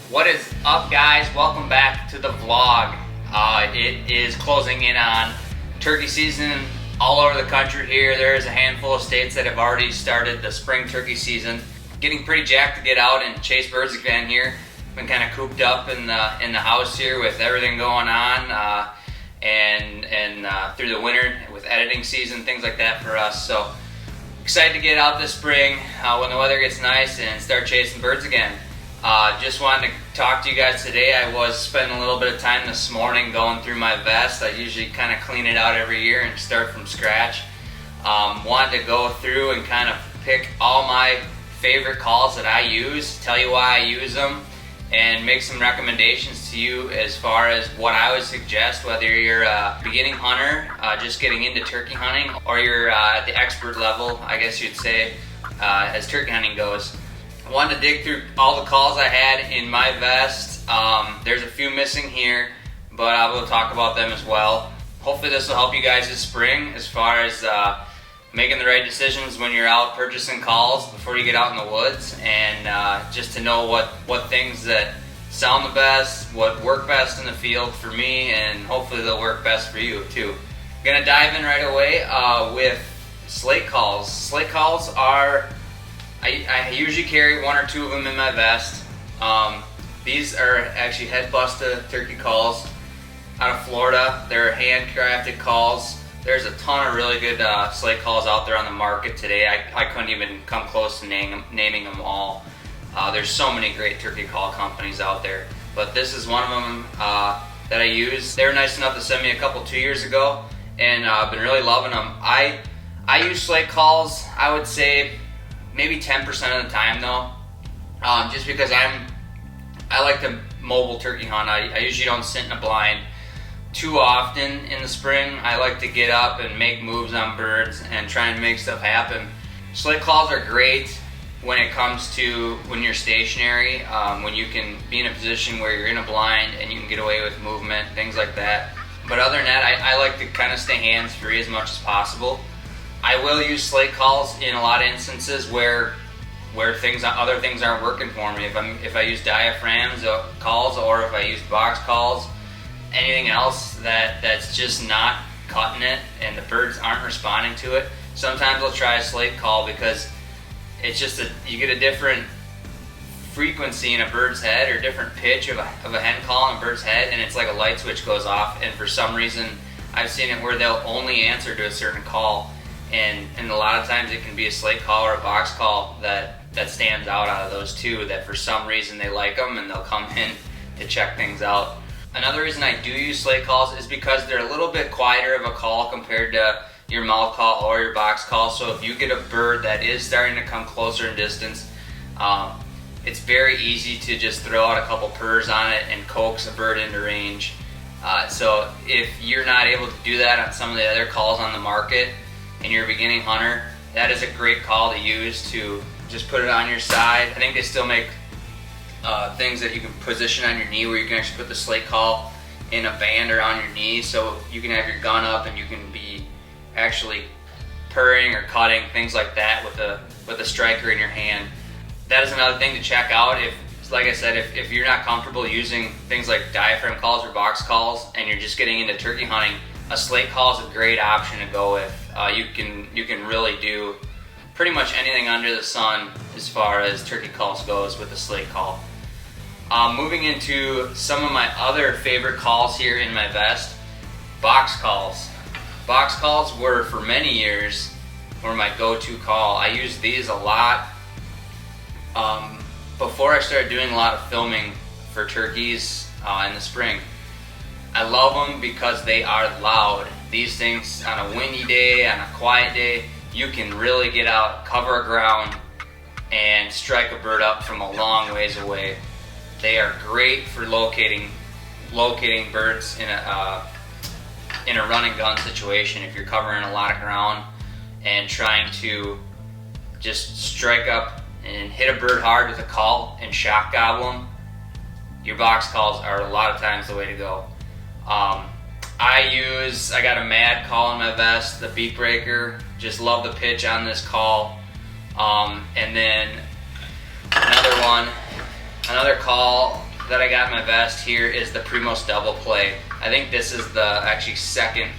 What is up, guys? Welcome back to the vlog. It is closing in on turkey season all over the country here. There's a handful of states that have already started the spring turkey season. Getting pretty jacked to get out and chase birds again here. Been kind of cooped up in the house here with everything going on and through the winter with editing season, things like that for us. So excited to get out this spring when the weather gets nice and start chasing birds again. Just wanted to talk to you guys today. I was spending a little bit of time this morning going through my vest. I usually kind of clean it out every year and start from scratch. Wanted to go through and kind of pick all my favorite calls that I use, tell you why I use them, and make some recommendations to you as far as what I would suggest, whether you're a beginning hunter, just getting into turkey hunting, or you're at the expert level, I guess you'd say, as turkey hunting goes. I wanted to dig through all the calls I had in my vest. There's a few missing here, but I will talk about them as well. Hopefully this will help you guys this spring as far as making the right decisions when you're out purchasing calls before you get out in the woods, and just to know what things that sound the best, what work best in the field for me, and hopefully they'll work best for you too. I'm gonna dive in right away with Slate Calls. Slate Calls are, I usually carry one or two of them in my vest. These are actually head busta turkey calls out of Florida. They're handcrafted calls. There's a ton of really good Slate calls out there on the market today. I couldn't even come close to naming them all. There's so many great turkey call companies out there, but this is one of them that I use. They were nice enough to send me a couple 2 years ago, and I've been really loving them. I use Slate calls, I would say maybe 10% of the time though, just because I like to mobile turkey hunt. I usually don't sit in a blind too often in the spring. I like to get up and make moves on birds and try and make stuff happen. Slate calls are great when it comes to when you're stationary, when you can be in a position where you're in a blind and you can get away with movement, things like that. But other than that, I like to kind of stay hands-free as much as possible. I will use Slate calls in a lot of instances where other things aren't working for me. If I use diaphragms calls, or if I use box calls, anything else that's just not cutting it and the birds aren't responding to it, sometimes I'll try a Slate call because it's just you get a different frequency in a bird's head, or different pitch of a hen call in a bird's head, and it's like a light switch goes off, and for some reason I've seen it where they'll only answer to a certain call, and a lot of times it can be a Slate call or a box call that stands out of those two, that for some reason they like them and they'll come in to check things out. Another reason I do use Slate calls is because they're a little bit quieter of a call compared to your mouth call or your box call. So if you get a bird that is starting to come closer in distance, it's very easy to just throw out a couple purrs on it and coax a bird into range. So if you're not able to do that on some of the other calls on the market and you're a beginning hunter, that is a great call to use to just put it on your side. I think they still make things that you can position on your knee where you can actually put the Slate call in a band around your knee, so you can have your gun up and you can be actually purring or cutting, things like that, with a striker in your hand. That is another thing to check out. Like I said, if you're not comfortable using things like diaphragm calls or box calls and you're just getting into turkey hunting, a Slate call is a great option to go with. You can really do pretty much anything under the sun as far as turkey calls goes with a Slate call. Moving into some of my other favorite calls here in my vest, box calls. Box calls were, for many years, my go-to call. I used these a lot before I started doing a lot of filming for turkeys in the spring. I love them because they are loud. These things, on a windy day, on a quiet day, you can really get out, cover ground, and strike a bird up from a long ways away. They are great for locating birds in a run and gun situation. If you're covering a lot of ground and trying to just strike up and hit a bird hard with a call and shock gobble them, your box calls are a lot of times the way to go. I got a mad call in my vest, the beak breaker. Just love the pitch on this call. And then another call that I got in my vest here is the Primos Double Play. I think this is the actually second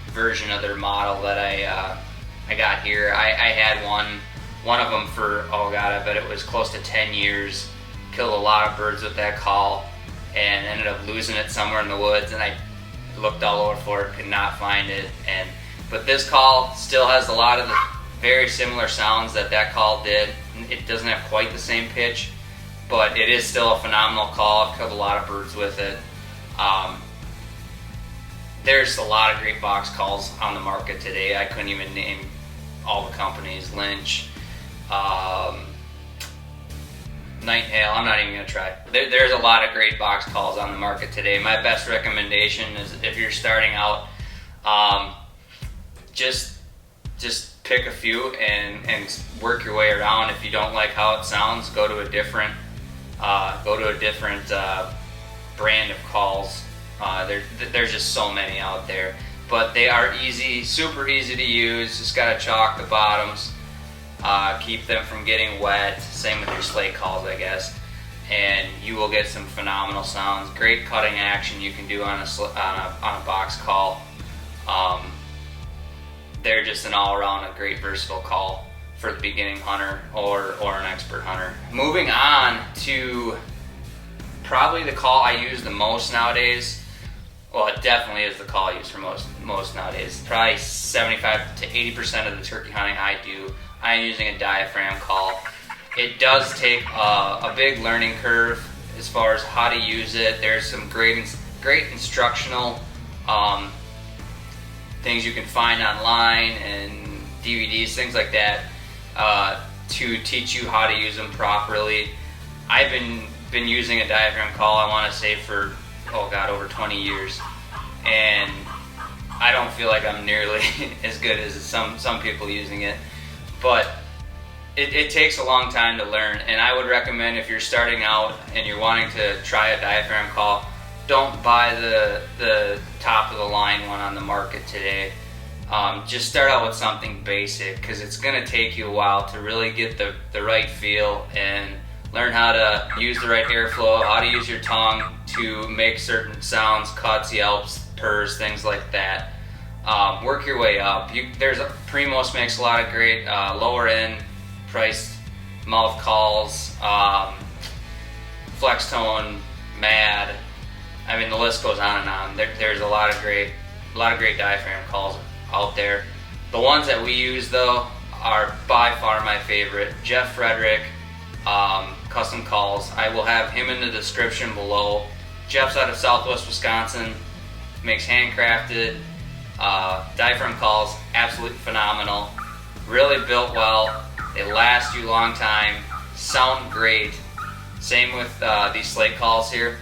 version of their model that I got here. I had one of them for, oh god, I bet it was close to 10 years. Killed a lot of birds with that call and ended up losing it somewhere in the woods, and I looked all over for it, could not find it. But this call still has a lot of the very similar sounds that call did. It doesn't have quite the same pitch, but it is still a phenomenal call. I've killed a lot of birds with it. There's a lot of great box calls on the market today. I couldn't even name all the companies. Lynch, Nightingale, I'm not even going to try. There's a lot of great box calls on the market today. My best recommendation is, if you're starting out, just pick a few and work your way around. If you don't like how it sounds, go to a different brand of calls. There's just so many out there, but they are easy, super easy to use. Just gotta chalk the bottoms, keep them from getting wet. Same with your Slate Calls, I guess, and you will get some phenomenal sounds. Great cutting action you can do on a box call. They're just an all-around a great versatile call for the beginning hunter or an expert hunter. Moving on to probably the call I use the most nowadays. Well, it definitely is the call I use for most nowadays. Probably 75 to 80% of the turkey hunting I do, I am using a diaphragm call. It does take a big learning curve as far as how to use it. There's some great instructional things you can find online and DVDs, things like that, to teach you how to use them properly. I've been using a diaphragm call, I want to say, for over 20 years, and I don't feel like I'm nearly as good as some people using it, but it takes a long time to learn. And I would recommend, if you're starting out and you're wanting to try a diaphragm call, don't buy the top of the line one on the market today. Just start out with something basic, because it's going to take you a while to really get the right feel and learn how to use the right airflow, how to use your tongue to make certain sounds, cuts, yelps, purrs, things like that. Work your way up. Primos makes a lot of great lower end priced mouth calls, Flex Tone, Mad. I mean, the list goes on and on. There's a lot of great diaphragm calls out there. The ones that we use, though, are by far my favorite. Jeff Frederick, Custom Calls. I will have him in the description below. Jeff's out of Southwest Wisconsin, makes handcrafted diaphragm calls, absolutely phenomenal. Really built well. They last you a long time. Sound great. Same with these Slate Calls here.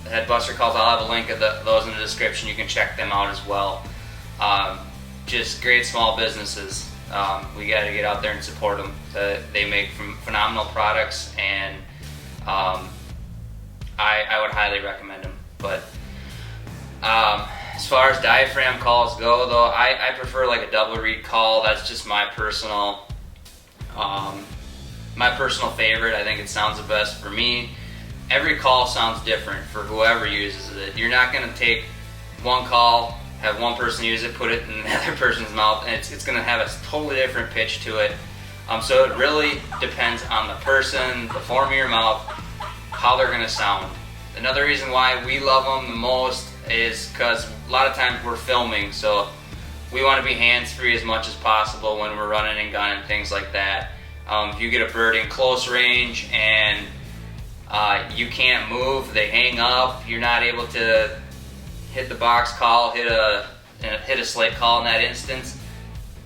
The Headbuster calls, I'll have a link of those in the description. You can check them out as well. Just great small businesses. We got to get out there and support them. They make phenomenal products, and I would highly recommend them. But as far as diaphragm calls go, though, I prefer like a double reed call. That's just my personal favorite. I think it sounds the best for me. Every call sounds different for whoever uses it. You're not going to take one call, have one person use it, put it in another person's mouth, and it's going to have a totally different pitch to it. So it really depends on the person, the form of your mouth, how they're going to sound. Another reason why we love them the most is because a lot of times we're filming, so we want to be hands-free as much as possible when we're running and gunning, things like that. If you get a bird in close range and you can't move, they hang up, you're not able to hit the box call, hit a Slate Call in that instance.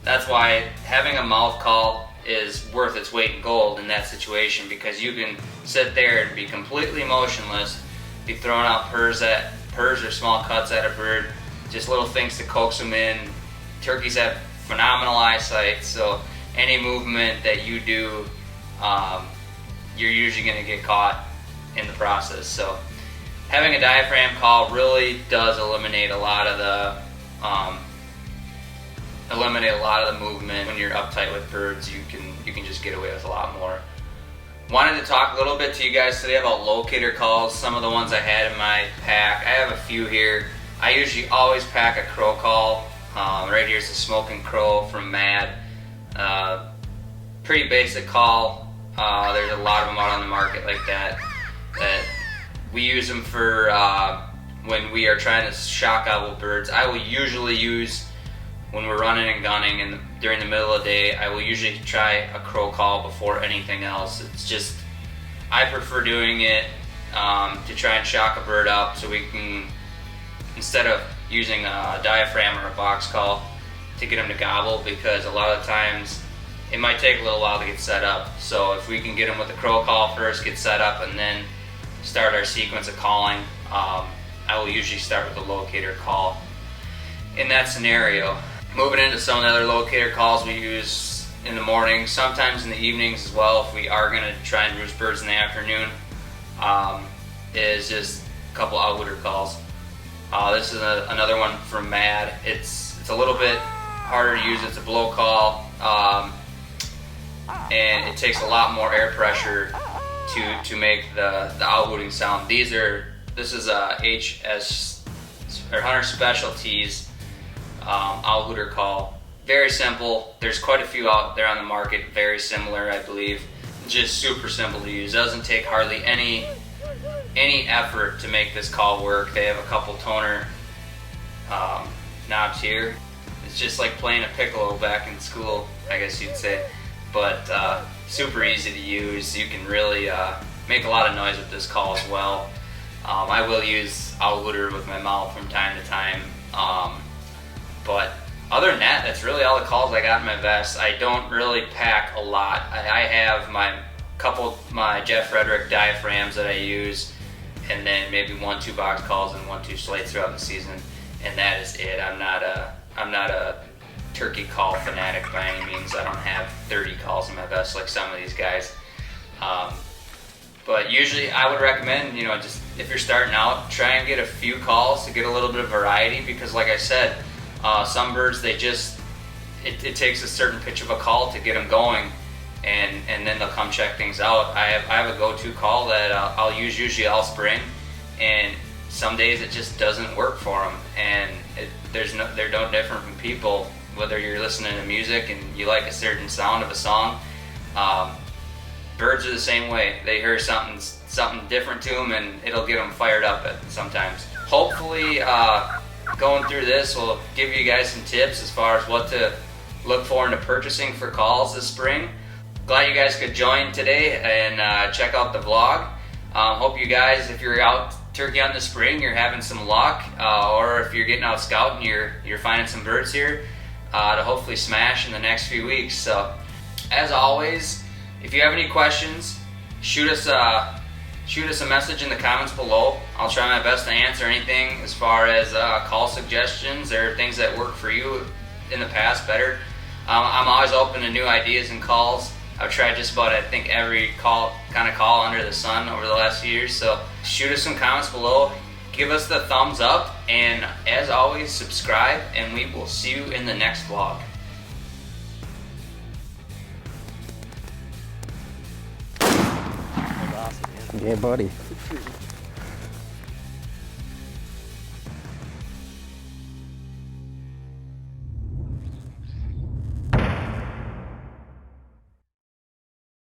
That's why having a mouth call is worth its weight in gold in that situation, because you can sit there and be completely motionless, be throwing out purrs or small cuts at a bird, just little things to coax them in. Turkeys have phenomenal eyesight, so any movement that you do, you're usually going to get caught in the process. So having a diaphragm call really does eliminate a lot of the movement. When you're uptight with birds, you can just get away with a lot more. Wanted to talk a little bit to you guys today about locator calls, some of the ones I had in my pack. I have a few here. I usually always pack a crow call. Right here is a smoking crow from Mad. Pretty basic call. There's a lot of them out on the market like that we use them for when we are trying to shock owl birds. I will usually use, when we're running and gunning and during the middle of the day, I will usually try a crow call before anything else. It's just, I prefer doing it to try and shock a bird up so we can, instead of using a diaphragm or a box call to get them to gobble, because a lot of times it might take a little while to get set up. So if we can get them with a crow call first, get set up, and then start our sequence of calling, I will usually start with a locator call in that scenario. Moving into some of the other locator calls we use in the morning, sometimes in the evenings as well if we are going to try and roost birds in the afternoon, is just a couple outrooter calls. This is another one from Mad. It's a little bit harder to use. It's a blow call, and it takes a lot more air pressure to make the outrooting sound. This is a HS or Hunter Specialties outrooter call. Very simple. There's quite a few out there on the market, very similar, I believe. Just super simple to use. Doesn't take hardly any effort to make this call work. They have a couple toner knobs here. It's just like playing a piccolo back in school, I guess you'd say. But super easy to use. You can really make a lot of noise with this call as well. I will use outrooter with my mouth from time to time. But other than that, that's really all the calls I got in my vest. I don't really pack a lot. I have my Jeff Frederick diaphragms that I use, and then maybe 1-2 box calls and 1-2 slates throughout the season, and that is it. I'm not a turkey call fanatic by any means. I don't have 30 calls in my vest like some of these guys. But usually I would recommend, just if you're starting out, try and get a few calls to get a little bit of variety, because like I said, some birds, it takes a certain pitch of a call to get them going, and then they'll come check things out. I have a go-to call that I'll use usually all spring, and some days it just doesn't work for them, and they're no different from people. Whether you're listening to music and you like a certain sound of a song, birds are the same way. They hear something different to them, and it'll get them fired up sometimes. Hopefully, going through this will give you guys some tips as far as what to look for into purchasing for calls this spring. Glad you guys could join today and check out the vlog. Hope you guys, if you're out turkey on the spring, you're having some luck, or if you're getting out scouting, you're finding some birds here to hopefully smash in the next few weeks. So, as always, if you have any questions, shoot us a message in the comments below. I'll try my best to answer anything as far as call suggestions or things that work for you in the past better. I'm always open to new ideas and calls. I've tried just about, I think, every kind of call under the sun over the last few years. So shoot us some comments below. Give us the thumbs up, and as always, subscribe, and we will see you in the next vlog. Yeah, buddy.